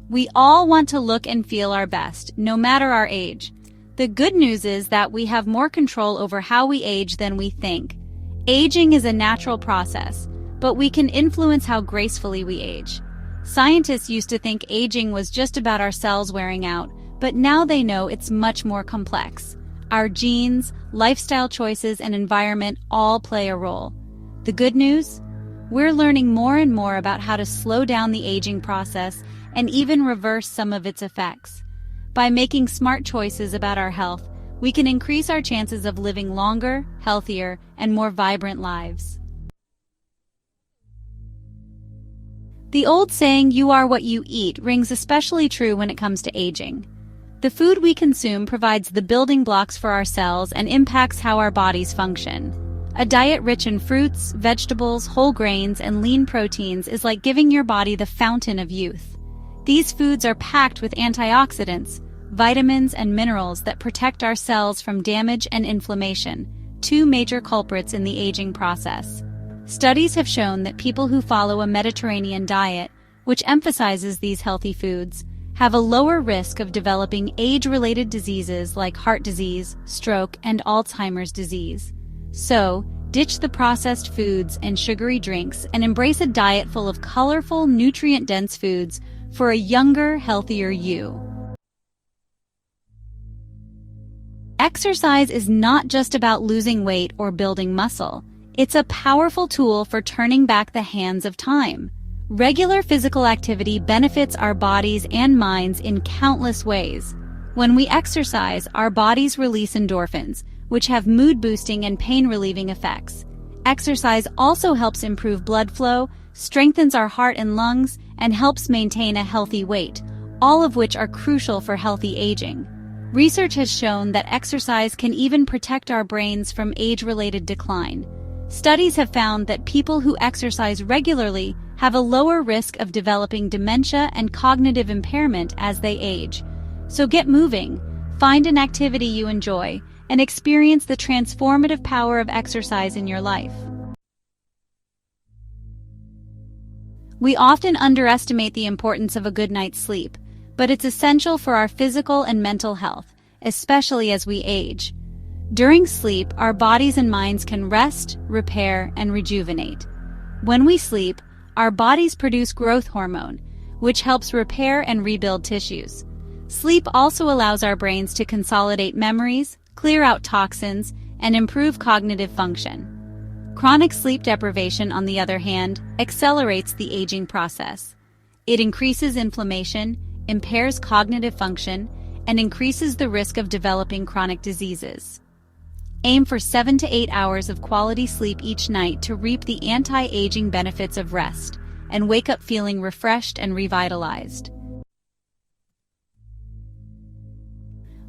We all want to look and feel our best, no matter our age. The good news is that we have more control over how we age than we think. Aging is a natural process, but we can influence how gracefully we age. Scientists used to think aging was just about our cells wearing out, but now they know it's much more complex. Our genes, lifestyle choices, and environment all play a role. The good news? We're learning more and more about how to slow down the aging process and even reverse some of its effects. By making smart choices about our health, we can increase our chances of living longer, healthier, and more vibrant lives. The old saying, "You are what you eat," rings especially true when it comes to aging. The food we consume provides the building blocks for our cells and impacts how our bodies function. A diet rich in fruits, vegetables, whole grains, and lean proteins is like giving your body the fountain of youth. These foods are packed with antioxidants, vitamins, and minerals that protect our cells from damage and inflammation, two major culprits in the aging process. Studies have shown that people who follow a Mediterranean diet, which emphasizes these healthy foods, have a lower risk of developing age-related diseases like heart disease, stroke, and Alzheimer's disease. So, ditch the processed foods and sugary drinks and embrace a diet full of colorful, nutrient-dense foods for a younger, healthier you. Exercise is not just about losing weight or building muscle. It's a powerful tool for turning back the hands of time. Regular physical activity benefits our bodies and minds in countless ways. When we exercise, our bodies release endorphins, which have mood-boosting and pain-relieving effects. Exercise also helps improve blood flow, strengthens our heart and lungs, and helps maintain a healthy weight, all of which are crucial for healthy aging. Research has shown that exercise can even protect our brains from age-related decline. Studies have found that people who exercise regularly have a lower risk of developing dementia and cognitive impairment as they age. So get moving, find an activity you enjoy, and experience the transformative power of exercise in your life. We often underestimate the importance of a good night's sleep, but it's essential for our physical and mental health, especially as we age. During sleep, our bodies and minds can rest, repair, and rejuvenate. When we sleep, our bodies produce growth hormone, which helps repair and rebuild tissues. Sleep also allows our brains to consolidate memories, clear out toxins, and improve cognitive function. Chronic sleep deprivation, on the other hand, accelerates the aging process. It increases inflammation, impairs cognitive function, and increases the risk of developing chronic diseases. Aim for 7 to 8 hours of quality sleep each night to reap the anti-aging benefits of rest, and wake up feeling refreshed and revitalized.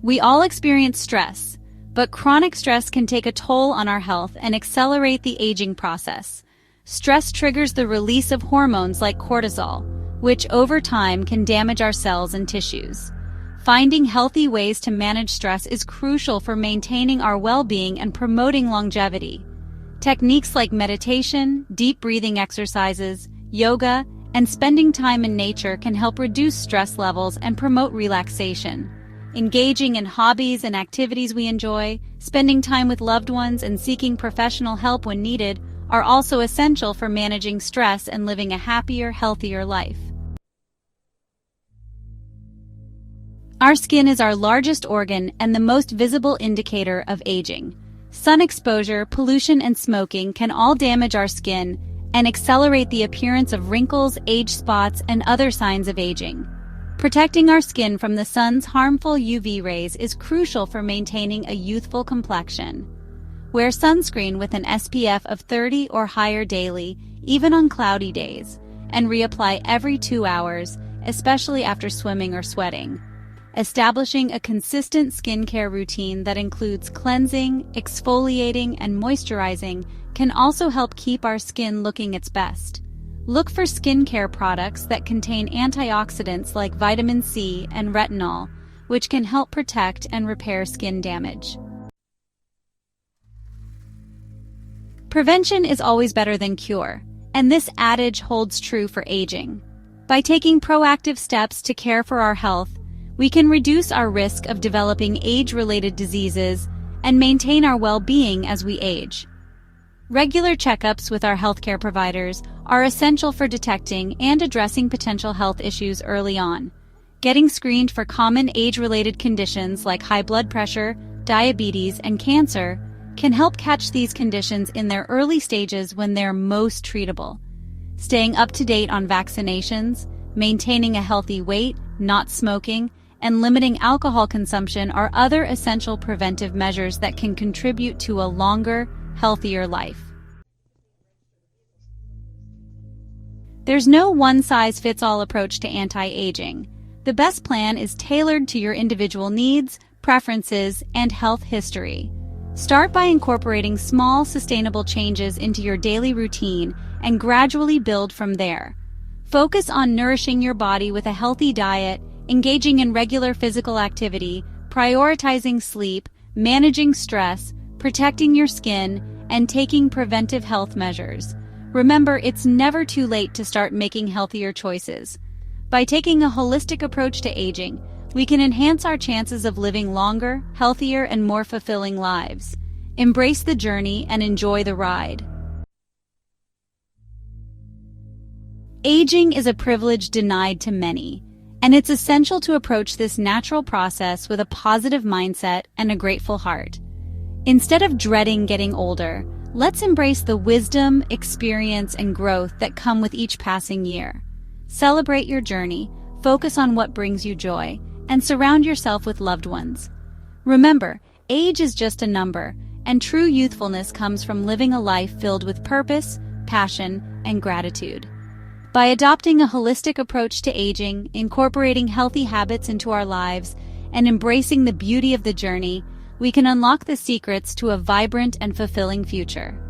We all experience stress, but chronic stress can take a toll on our health and accelerate the aging process. Stress triggers the release of hormones like cortisol, which over time can damage our cells and tissues. Finding healthy ways to manage stress is crucial for maintaining our well-being and promoting longevity. Techniques like meditation, deep breathing exercises, yoga, and spending time in nature can help reduce stress levels and promote relaxation. Engaging in hobbies and activities we enjoy, spending time with loved ones, and seeking professional help when needed are also essential for managing stress and living a happier, healthier life. Our skin is our largest organ and the most visible indicator of aging. Sun exposure, pollution, and smoking can all damage our skin and accelerate the appearance of wrinkles, age spots, and other signs of aging. Protecting our skin from the sun's harmful UV rays is crucial for maintaining a youthful complexion. Wear sunscreen with an SPF of 30 or higher daily, even on cloudy days, and reapply every 2 hours, especially after swimming or sweating. Establishing a consistent skincare routine that includes cleansing, exfoliating, and moisturizing can also help keep our skin looking its best. Look for skincare products that contain antioxidants like vitamin C and retinol, which can help protect and repair skin damage. Prevention is always better than cure, and this adage holds true for aging. By taking proactive steps to care for our health, we can reduce our risk of developing age-related diseases and maintain our well-being as we age. Regular checkups with our healthcare providers are essential for detecting and addressing potential health issues early on. Getting screened for common age-related conditions like high blood pressure, diabetes, and cancer can help catch these conditions in their early stages when they're most treatable. Staying up to date on vaccinations, maintaining a healthy weight, not smoking, and limiting alcohol consumption are other essential preventive measures that can contribute to a longer, healthier life. There's no one-size-fits-all approach to anti-aging. The best plan is tailored to your individual needs, preferences, and health history. Start by incorporating small, sustainable changes into your daily routine and gradually build from there. Focus on nourishing your body with a healthy diet, engaging in regular physical activity, prioritizing sleep, managing stress, protecting your skin, and taking preventive health measures. Remember, it's never too late to start making healthier choices. By taking a holistic approach to aging, we can enhance our chances of living longer, healthier, and more fulfilling lives. Embrace the journey and enjoy the ride. Aging is a privilege denied to many, and it's essential to approach this natural process with a positive mindset and a grateful heart. Instead of dreading getting older, let's embrace the wisdom, experience, and growth that come with each passing year. Celebrate your journey, focus on what brings you joy, and surround yourself with loved ones. Remember, age is just a number, and true youthfulness comes from living a life filled with purpose, passion, and gratitude. By adopting a holistic approach to aging, incorporating healthy habits into our lives, and embracing the beauty of the journey, we can unlock the secrets to a vibrant and fulfilling future.